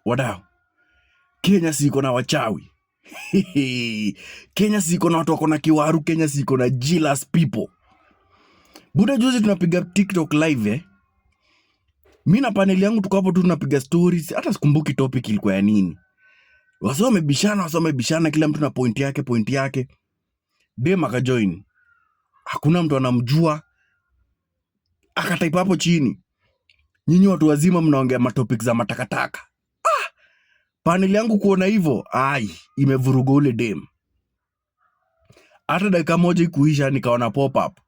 Wadau, Kenya siko na wachawi. Kenya siko na watu wako na kiwaru. Kenya siko na jealous people. Buda, juzi tunapiga TikTok live Mimi na paneli yangu tuko hapo tu tunapiga stories, hata sikumbuki topic ilikuwa ya nini. Wasome bishana kila mtu na point yake. Dem akajoin. Hakuna mtu anamjua. Akatype hapo chini, nyinyi watu wazima mnaongea matopic za matakataka. Paneli yangu kuona hivyo, imevuruga ule dem. Hata dakika moja ikuisha nikaona pop up,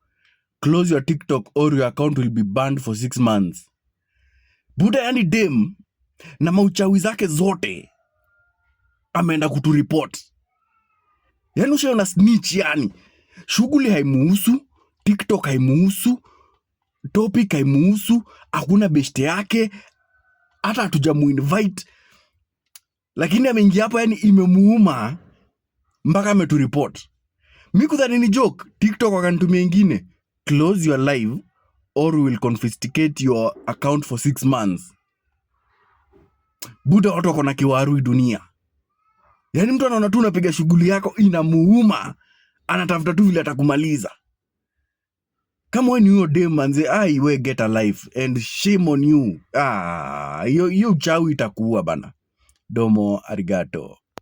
close your TikTok or your account will be banned for 6 months. Buda, yani dem na mauchawi zake zote ameenda kutureport. Yani ushaona snitch yani. Shughuli haimuhusu, TikTok haimuhusu, topic haimuhusu, hakuna beshte yake, hata hatujamuinvite. Lakini ameingia hapo, yani imemuuma mpaka ametureport. Mimi kudhani ni joke, TikTok wakanitumia ingine, close your live or we will confiscate your account for 6 months. Buda, watu wako na kiwaru dunia. Yani mtu anaona tu unapiga shughuli yako inamuuma, anatafuta tu vile atakumaliza. Kama wewe ni huyo dem manze, we get a life and shame on you. Hiyo uchawi itakuua bana. Domo arigato.